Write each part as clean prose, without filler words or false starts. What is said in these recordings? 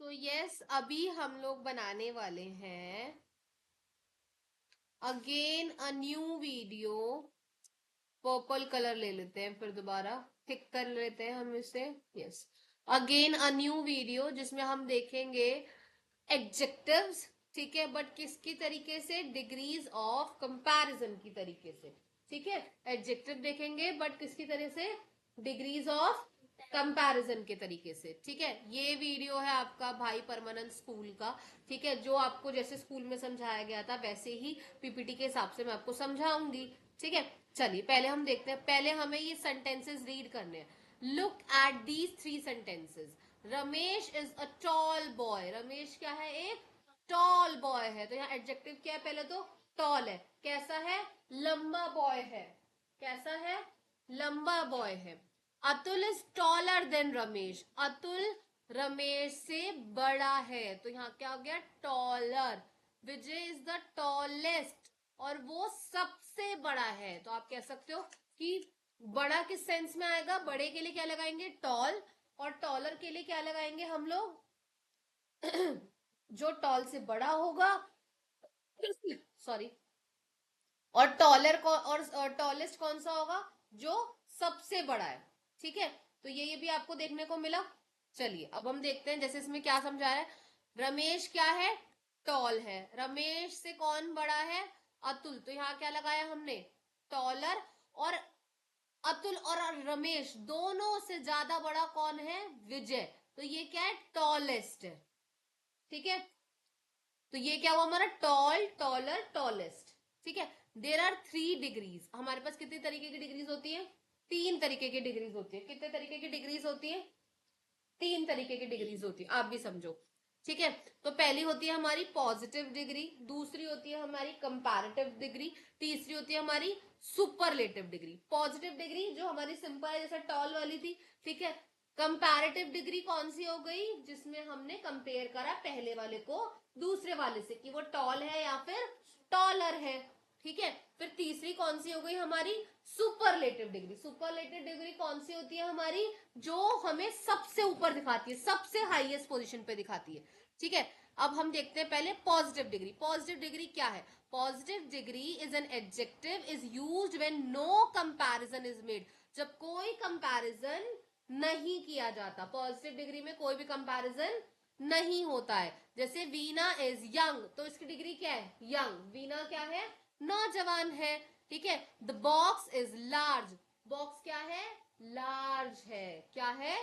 तो यस, अभी हम लोग बनाने वाले हैं again a new video. Purple colour ले लेते हैं, फिर दोबारा थिक कर लेते हैं हम इसे। Yes, again a new video जिसमें हम देखेंगे एडजेक्टिव्स। ठीक है, बट किसकी तरीके से? डिग्रीज ऑफ कंपैरिजन की तरीके से। ठीक है, एडजेक्टिव देखेंगे बट किसकी तरह से? डिग्रीज ऑफ कंपैरिजन के तरीके से। ठीक है, ये वीडियो है आपका भाई परमानंद स्कूल का। ठीक है, जो आपको जैसे स्कूल में समझाया गया था वैसे ही पीपीटी के हिसाब से मैं आपको समझाऊंगी। ठीक है, चलिए पहले हम देखते हैं। पहले हमें ये सेंटेंसेस रीड करने हैं। Look at these 3 sentences. Ramesh is a tall boy. Ramesh क्या है? एक टॉल बॉय है। तो यहाँ एडजेक्टिव क्या है? पहले तो टॉल है। कैसा है? लंबा बॉय है। कैसा है? लंबा बॉय है। Atul is taller than Ramesh. Atul Ramesh से बड़ा है। तो यहाँ क्या हो गया? Taller. Vijay is the tallest, और वो सबसे बड़ा है। तो आप कह सकते हो कि बड़ा किस सेंस में आएगा? बड़े के लिए क्या लगाएंगे? टॉल। और टॉलर के लिए क्या लगाएंगे हम लोग? जो टॉल से बड़ा होगा। सॉरी। और टॉलर को और टॉलेस्ट कौन सा होगा? जो सबसे बड़ा है। ठीक है, तो ये भी आपको देखने को मिला। चलिए अब हम देखते हैं, जैसे इसमें क्या समझा है। रमेश क्या है? टॉल है। रमेश से कौन बड़ा है? अतुल। तो यहाँ क्या लगाया हमने? टॉलर। और अतुल और रमेश दोनों से ज्यादा बड़ा कौन है? विजय। तो ये क्या है? टॉलेस्ट है। ठीक है, तो ये क्या हुआ हमारा? Tall, taller, tallest. ठीक है, देर आर 3 डिग्रीज। हमारे पास कितनी तरीके की डिग्रीज होती है? 3 तरीके की डिग्रीज होती है। कितने तरीके की डिग्रीज होती है? 3 तरीके की डिग्रीज होती है, आप भी समझो। ठीक है, तो पहली होती है हमारी पॉजिटिव डिग्री, दूसरी होती है हमारी कंपैरेटिव डिग्री, तीसरी होती है हमारी सुपरलेटिव डिग्री। पॉजिटिव डिग्री जो हमारी सिंपल है, जैसे टॉल वाली थी। ठीक है, कंपैरेटिव डिग्री कौन सी हो गई? जिसमें हमने कंपेयर करा पहले वाले को दूसरे वाले से कि वो टॉल है या फिर टॉलर है। ठीक है, फिर तीसरी कौन सी हो गई हमारी? Superlative degree. सुपरलेटिव डिग्री कौन सी होती है हमारी? जो हमें सबसे ऊपर दिखाती है, सबसे हाईएस्ट पोजीशन पे दिखाती है। ठीक है, अब हम देखते हैं पहले पॉजिटिव डिग्री। पॉजिटिव डिग्री क्या है? Positive degree is an adjective is used when no comparison is made. जब कोई कंपैरिजन नहीं किया जाता। पॉजिटिव डिग्री में कोई भी कंपैरिजन नहीं होता है। जैसे वीना इज यंग, तो इसकी डिग्री क्या है? यंग। वीना क्या है? नौजवान है। ठीक है, the box is large. Box क्या है? लार्ज है। क्या है?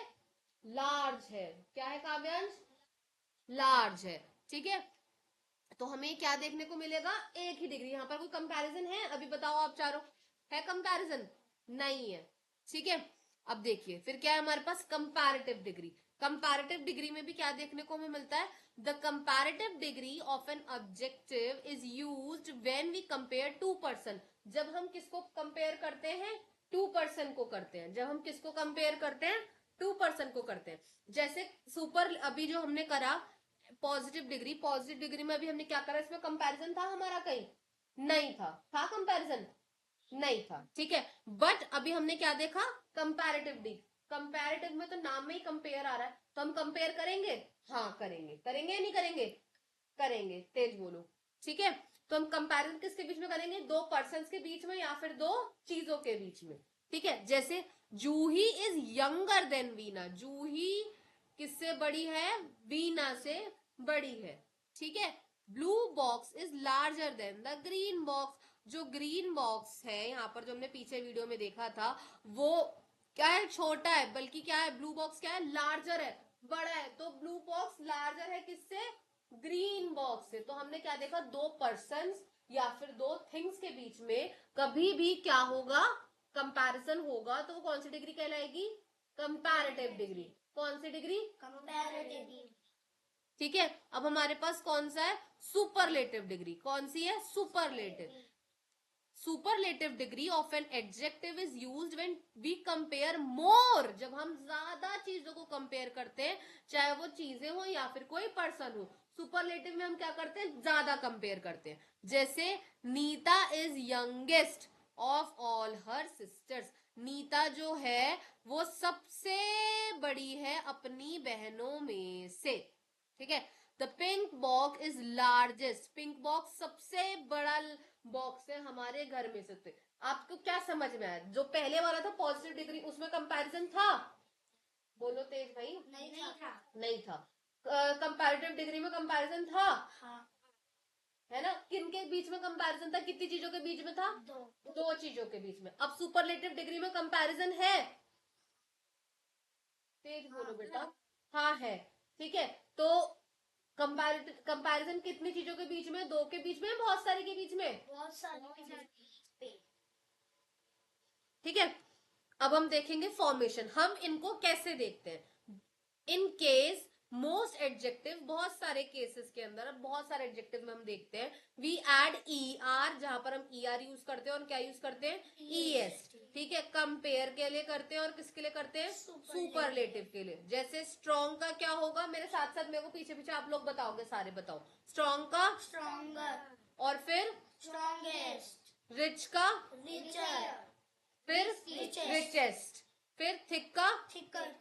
लार्ज है। क्या है काव्यांश? लार्ज है। ठीक है, तो हमें क्या देखने को मिलेगा? एक ही डिग्री। यहां पर कोई कंपैरिजन है? अभी बताओ आप चारों, है कंपैरिजन? नहीं है। ठीक है, अब देखिए फिर क्या है हमारे पास? Comparative degree. कंपैरेटिव डिग्री में भी क्या देखने को हमें मिलता है? The comparative degree of an objective is used when we compare two person. जब हम किसको कंपेयर करते हैं? टू पर्सन को करते हैं। जब हम किसको कंपेयर करते हैं? टू पर्सन को करते हैं। जैसे सुपर अभी जो हमने करा पॉजिटिव डिग्री, पॉजिटिव डिग्री में अभी हमने क्या करा? इसमें कंपैरिजन था हमारा कहीं? नहीं था। था कंपैरिजन? नहीं था। ठीक है, बट अभी हमने क्या देखा? Comparative degree. कंपैरेटिव में तो नाम में ही कंपेयर आ रहा है, तो हम कंपेयर करेंगे। हाँ करेंगे। करेंगे या नहीं करेंगे? करेंगे। तेज बोलो। ठीक है, तो हम कंपैरिजन किसके बीच में करेंगे? दो पर्सन के बीच में या फिर दो चीजों के बीच में। ठीक है, जैसे जूही इज यंगर देन वीना। जूही किससे बड़ी है? वीना से बड़ी है। ठीक है, blue box is larger than the green box. जो ग्रीन बॉक्स है यहाँ पर, जो हमने पीछे वीडियो में देखा था, वो क्या है? छोटा है। बल्कि क्या है? ब्लू बॉक्स क्या है? लार्जर है, बड़ा है। तो ब्लू बॉक्स लार्जर है किससे? ग्रीन बॉक्स से। तो हमने क्या देखा? दो पर्सन या फिर दो थिंग्स के बीच में कभी भी क्या होगा? कंपैरिजन होगा तो वो कौन सी डिग्री कहलाएगी? Comparative degree. कौन सी डिग्री? कंपैरेटिव। ठीक है, अब हमारे पास कौन सा है? Superlative degree. कौन सी है? Superlative. Superlative degree of an adjective is used when we compare more. जब हम ज्यादा चीजों को कंपेयर करते हैं, चाहे वो चीजें हो या फिर कोई पर्सन हो। सुपरलेटिव में हम क्या करते हैं? ज्यादा कंपेयर करते हैं। जैसे Neeta is youngest of all her sisters. Neeta जो है वो सबसे बड़ी है अपनी बहनों में से। ठीक है। The pink box is largest, pink box सबसे बड़ा बॉक्स है हमारे घर में से। आपको क्या समझ में आया? जो पहले वाला था पॉजिटिव डिग्री, उसमें कंपैरिजन था? बोलो तेज भाई। नहीं था। नहीं था। कंपैरेटिव डिग्री में कंपैरिजन था? हाँ। है ना? किन के बीच में कंपैरिजन था? कितनी चीजों के बीच में था? दो चीजों के बीच में। अब सुपरलेटिव डिग्री में कंपैरिजन है? तेज बोलो बेटा। हाँ है। ठीक है। तो कंपैरिजन कितनी चीजों के बीच में? दो के बीच में, बहुत सारे के बीच में? बहुत सारे। ठीक है। अब हम देखेंगे फॉर्मेशन। हम इनको कैसे देखते हैं? इन केस मोस्ट एडजेक्टिव, बहुत सारे केसेस के अंदर, बहुत सारे एडजेक्टिव में हम देखते हैं वी एड ई आर, जहां पर हम ई आर यूज करते हैं और क्या यूज करते हैं? E S. ठीक है। कंपेयर के लिए करते हैं और किसके लिए करते हैं? सुपरलेटिव के लिए। जैसे स्ट्रॉन्ग का क्या होगा? मेरे साथ साथ मेरे को पीछे पीछे आप लोग बताओगे, सारे बताओ। स्ट्रॉन्ग का स्ट्रॉन्गर। और फिर स्ट्रॉन्गेस्ट। रिच का, रिचर। फिर रिचेस्ट, फिर थिक का, थिकर।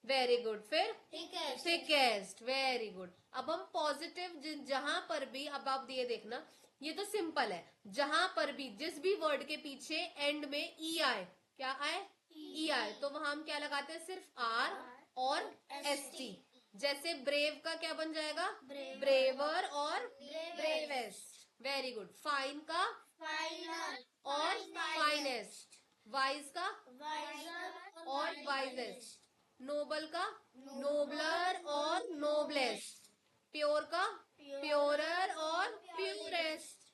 वेरी गुड, फिर थिकेस्ट। Thickest, very good. अब हम पॉजिटिव, जहां पर भी, अब आप ये देखना, ये तो सिंपल है, जहां पर भी जिस भी वर्ड के पीछे एंड में ई आए, क्या आए? ई आए, तो वहां हम क्या लगाते हैं? सिर्फ आर और एस टी। जैसे ब्रेव का क्या बन जाएगा? ब्रेवर और ब्रेवेस्ट, वेरी गुड। फाइन का फाइनल और फाइनेस्ट। वाइज का वाइजर और वाइजेस्ट। नोबल का नोबलर और नोबलेस्ट। प्योर का प्योरर और प्योरेस्ट।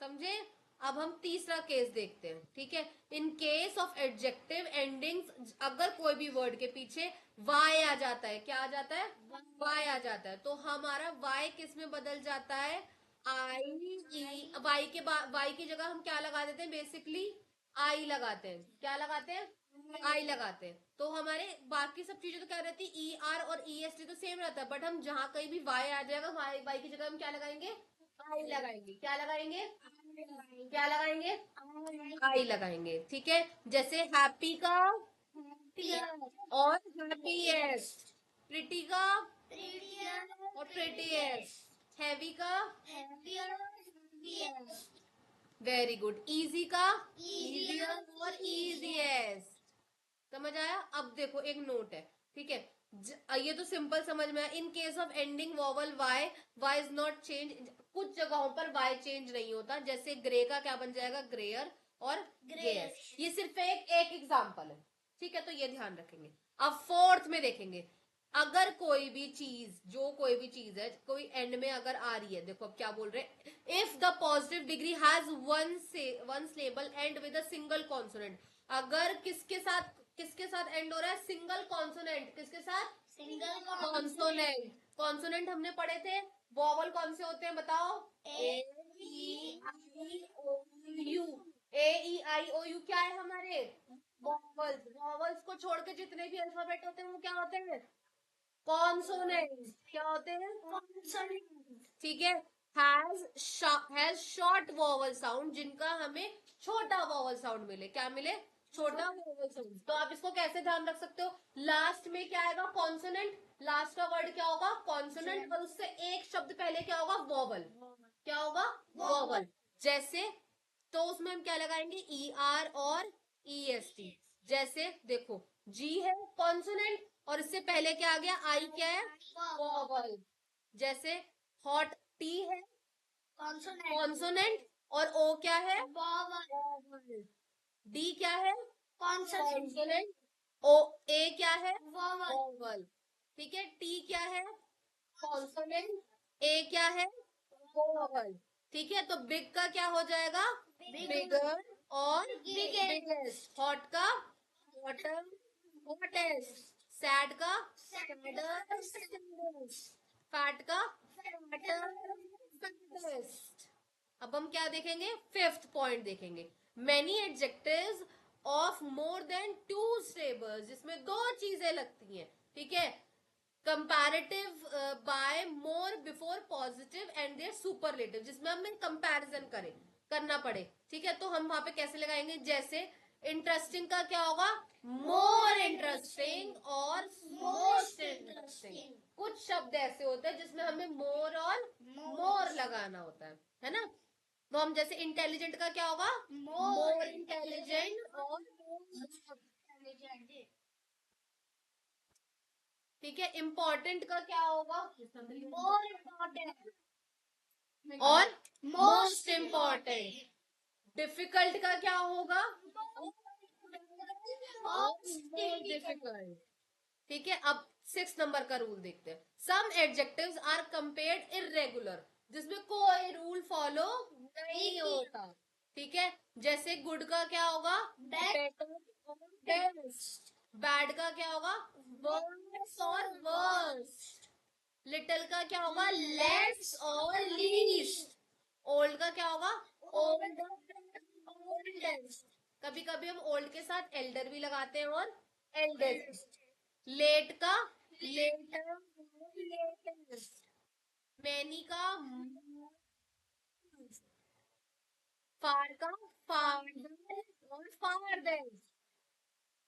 समझे? अब हम तीसरा केस देखते हैं। ठीक है। इन केस ऑफ एडजेक्टिव एंडिंग्स, अगर कोई भी वर्ड के पीछे वाई आ जाता है, क्या आ जाता है? वाई आ जाता है, तो हमारा वाई किस में बदल जाता है? आई ई। वाई के बाद, वाई की जगह हम क्या लगा देते हैं? बेसिकली आई लगाते हैं। क्या लगाते हैं? आई लगाते हैं। तो हमारे बाकी सब चीजें तो क्या रहती है? ई आर और ई एस टी तो सेम रहता है, बट हम जहां कहीं भी वाई आ जाएगा, वाई वाई की जगह हम क्या लगाएंगे? आई लगाएंगे। क्या लगाएंगे? क्या लगाएंगे? आई लगाएंगे। ठीक है। जैसे हैप्पी का और हैप्पीएस्ट, प्रिटी का और प्रिटीएस्ट, हैवी का, वेरी गुड, इजी का इजियर और इजीएस्ट। समझ आया? अब देखो एक नोट है। ठीक है। ये तो सिंपल समझ में आया। In case of ending vowel Y, Y is not change. कुछ जगहों पर वाई चेंज नहीं होता, जैसे ग्रे का क्या बन जाएगा? ग्रेयर और ग्रेयर। ये सिर्फ एक एक एग्जाम्पल है। ठीक है। तो ये ध्यान रखेंगे। अब फोर्थ में देखेंगे, अगर कोई भी चीज, जो कोई भी चीज है, कोई एंड में अगर आ रही है, देखो अब क्या बोल रहे हैं, if the positive degree has one syllable and with a single consonant. अगर किसके साथ एंड हो रहा है? Single consonant. किसके साथ? Single consonant. कॉन्सोनेंट हमने पढ़े थे, वॉवल कौन से होते हैं बताओ? ए ई आई ओ you. A E I O you क्या है हमारे? वॉवल्स। वॉवल्स को छोड़ के जितने भी अल्फाबेट होते हैं वो क्या होते हैं? कॉन्सोनेंट। क्या होते हैं? ठीक है। हैज शॉर्ट वॉवल साउंड, जिनका हमें छोटा वॉवल साउंड मिले। क्या मिले? छोटा वॉवल साउंड। तो आप इसको कैसे ध्यान रख सकते हो? लास्ट में क्या आएगा? कॉन्सोनेंट। लास्ट का वर्ड क्या होगा? कॉन्सोनेंट। और उससे एक शब्द पहले क्या होगा? वॉवल। क्या होगा? वॉवल। जैसे, तो उसमें हम क्या लगाएंगे? ई आर और ई एस टी। जैसे देखो, जी है कॉन्सोनेंट, और इससे पहले क्या आ गया? आई क्या है? वॉवल। जैसे हॉट टी है कॉन्सोनेंट, और ओ क्या है? वॉवल। डी क्या है? कॉन्सोनेंट। ओ ए क्या है? वॉवल। ठीक है। टी क्या है? कॉन्सोनेंट। ए क्या है? वॉवल। ठीक है। तो बिग का क्या हो जाएगा? बिगर और बिगेस्ट। हॉट का हॉटर, हॉटेस्ट। सैड का सैडर, फैट का फैटर, फैटेस्ट। अब हम क्या देखेंगे? फिफ्थ पॉइंट देखेंगे। Many adjectives of more than two stables, जिसमें दो चीजें लगती हैं। ठीक है। Comparative by more before positive and there superlative, जिसमें हमें कंपैरिजन करना पड़े। ठीक है। तो हम वहां पे कैसे लगाएंगे? जैसे इंटरेस्टिंग का क्या होगा? मोर इंटरेस्टिंग और मोस्ट इंटरेस्टिंग। कुछ शब्द ऐसे होते हैं जिसमें हमें मोर और मोर लगाना होता है ना। तो हम जैसे इंटेलिजेंट का क्या होगा, मोर इंटेलिजेंट और ठीक है। इम्पोर्टेंट का क्या होगा, मोर इम्पोर्टेंट और मोस्ट इम्पोर्टेंट। डिफिकल्ट का क्या होगा, डिफिकल्ट। ठीक है, अब 6 नंबर का रूल देखते हैं। सम एडजेक्टिव्स आर कंपेयर्ड इरेगुलर, जिसमें कोई रूल फॉलो नहीं होता। ठीक है, जैसे गुड का क्या होगा, बेटर, बेस्ट। बैड का क्या होगा, वर्स्ट और वर्स्ट। लिटिल का क्या होगा, लेस और लीस्ट। ओल्ड का क्या होगा, ओल्डर, ओल्डेस्ट। कभी कभी हम ओल्ड के साथ एल्डर भी लगाते हैं और एल्डेस्ट। लेट का लेटर, लेटेस्ट। मैनी का फार का फार्दर और फारदेस्ट।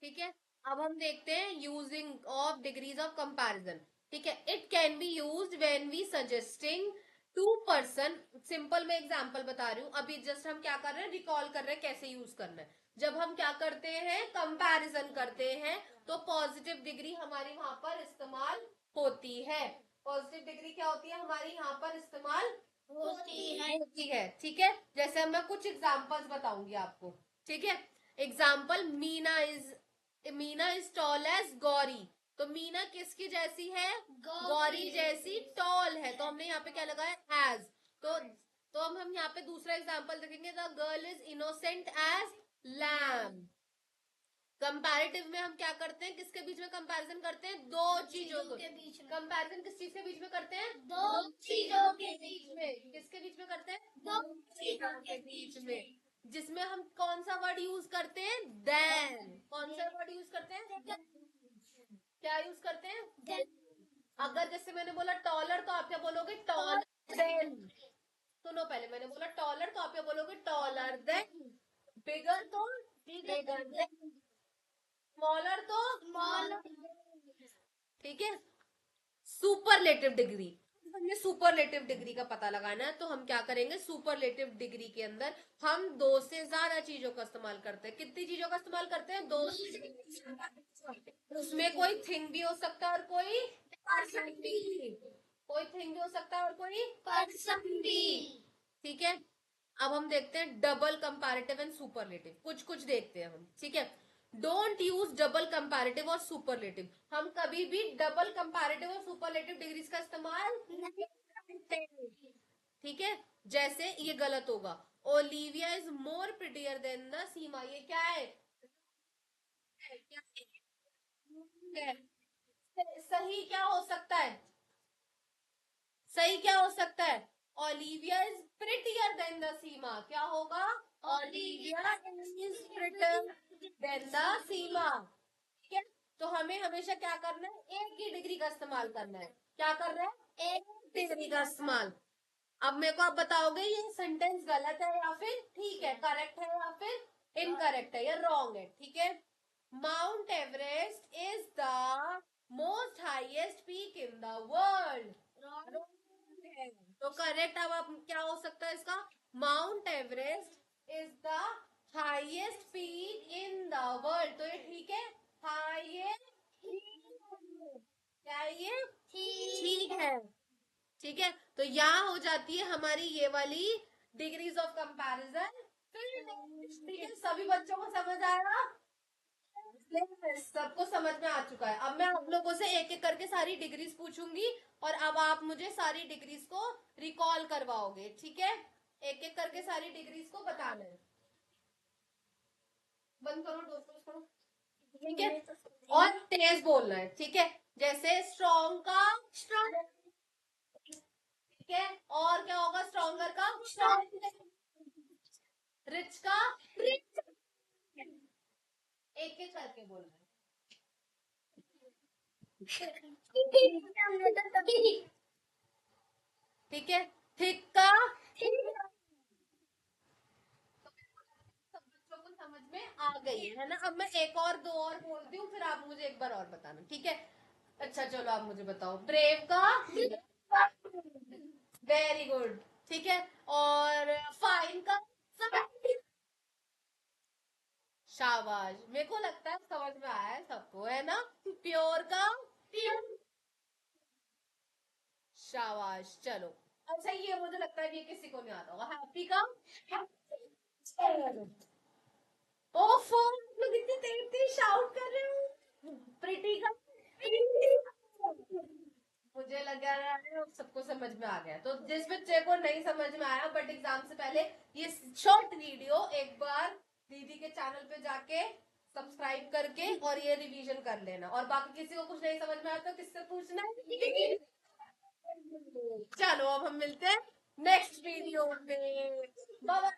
ठीक है, अब हम देखते हैं using of degrees of comparison. ठीक है, it can be used when we suggesting to person. Simple मैं एग्जांपल बता रही हूँ, अभी जस्ट हम क्या कर रहे हैं, रिकॉल कर रहे हैं कैसे यूज करना है। जब हम क्या करते हैं, कंपैरिजन करते हैं, तो पॉजिटिव डिग्री हमारी वहां पर इस्तेमाल होती है। पॉजिटिव डिग्री क्या होती है हमारी यहाँ पर इस्तेमाल होती है। ठीक है, जैसे मैं कुछ एग्जांपल्स बताऊंगी आपको। ठीक है, example, Meena is tall as Gauri. तो मीना किसकी जैसी है, गौरी जैसी टॉल है, तो हमने यहाँ पे क्या लगाया, एज। तो हम यहाँ पे दूसरा एग्जाम्पल देखेंगे, the girl is innocent as lamb. Comparative में हम क्या करते हैं, किसके बीच में कंपैरिजन करते हैं, दो चीजों के बीच में। कंपैरिजन किस चीज के बीच में करते हैं, दो चीजों के बीच में। किसके बीच में करते हैं, दो चीजों के बीच में। जिसमें हम कौन सा वर्ड यूज करते हैं, देन। कौन सा वर्ड यूज करते हैं, क्या यूज करते हैं, अगर जैसे मैंने बोला टॉलर, तो आप क्या बोलोगे, टॉलर देन। सुनो, पहले मैंने बोला टॉलर, तो आप क्या बोलोगे, टॉलर देन। बिगर तो बिगर देन। स्मॉलर तो स्मॉलर। ठीक है, सुपरलेटिव डिग्री। हमें सुपरलेटिव डिग्री का पता लगाना है, तो हम क्या करेंगे, सुपरलेटिव डिग्री के अंदर हम दो से ज्यादा चीजों का इस्तेमाल करते हैं। कितनी चीजों का इस्तेमाल करते हैं, दो। उसमें कोई थिंग भी हो सकता है और कोई पर्सन भी। कोई थिंग भी हो सकता है और कोई पर्सन भी। ठीक है, अब हम देखते हैं डबल कंपैरेटिव एंड सुपरलेटिव। कुछ कुछ देखते हैं हम। ठीक है, डोंट यूज डबल कंपैरेटिव और सुपरलेटिव। हम कभी भी डबल कंपैरेटिव और सुपरलेटिव डिग्रीज का इस्तेमाल नहीं करते। ठीक है, जैसे ये गलत होगा, Olivia is more prettier than the Seema. ये क्या है, सही क्या हो सकता है, सही क्या हो सकता है, Olivia is prettier than the Seema. क्या होगा, Olivia is prettier than the Seema. ठीक है, तो हमें हमेशा क्या करना है, एक ही डिग्री का इस्तेमाल करना है। क्या करना है, एक डिग्री का इस्तेमाल। अब मेरे को आप बताओगे ये सेंटेंस गलत है या फिर ठीक है, करेक्ट है या फिर इनकरेक्ट है या रॉन्ग है। ठीक है, mount Everest is the most highest peak in the world. तो करेक्ट अब आप क्या हो सकता है इसका, mount Everest is the highest peak in the world. तो ये ठीक है, हाईएस्ट, क्या है ये, ठीक है। ठीक है, तो यहाँ हो जाती है हमारी ये वाली डिग्रीज ऑफ कंपैरिजन। ठीक है, सभी बच्चों को समझ आया, सबको समझ में आ चुका है। अब मैं आप लोगों से एक एक करके सारी डिग्रीज पूछूंगी और अब आप मुझे सारी डिग्रीज को रिकॉल करवाओगे। ठीक है, एक एक करके सारी डिग्रीज को बताना है। बंद करो, डोर क्लोज करो। ठीक है, और तेज बोलना है। ठीक है, जैसे स्ट्रॉन्ग का स्ट्रॉन्ग। ठीक है, और क्या होगा, स्ट्रॉन्गर का स्ट्रॉन्ग, रिच का रिच। एक एक करके बोलना है। ठीक है, थिक का, सब बच्चों को समझ में आ गई है ना। अब मैं एक और दो और बोलती हूँ, फिर आप मुझे एक बार और बताना। ठीक है, अच्छा चलो आप मुझे बताओ, ब्रेव का वेरी गुड, ठीक है। और फाइन का शाबाश, मेरे को लगता है समझ में आया है सबको, है ना। प्योर का शाबाश, चलो। अच्छा ये मुझे लगता है ये किसी को नहीं आता होगा, हैप्पी का ओफो, लोग इतनी तेज तेज शाउट कर रहे हो। प्रीति का मुझे लगा है सबको समझ में आ गया, तो जिस बच्चे को नहीं समझ में आया बट एग्जाम से पहले ये शॉर्ट वीडियो एक बार दीदी के चैनल पे जाके सब्सक्राइब करके और ये रिवीजन कर लेना, और बाकी किसी को कुछ नहीं समझ में आता तो किससे पूछना है। चलो अब हम मिलते हैं नेक्स्ट वीडियो में, बाय।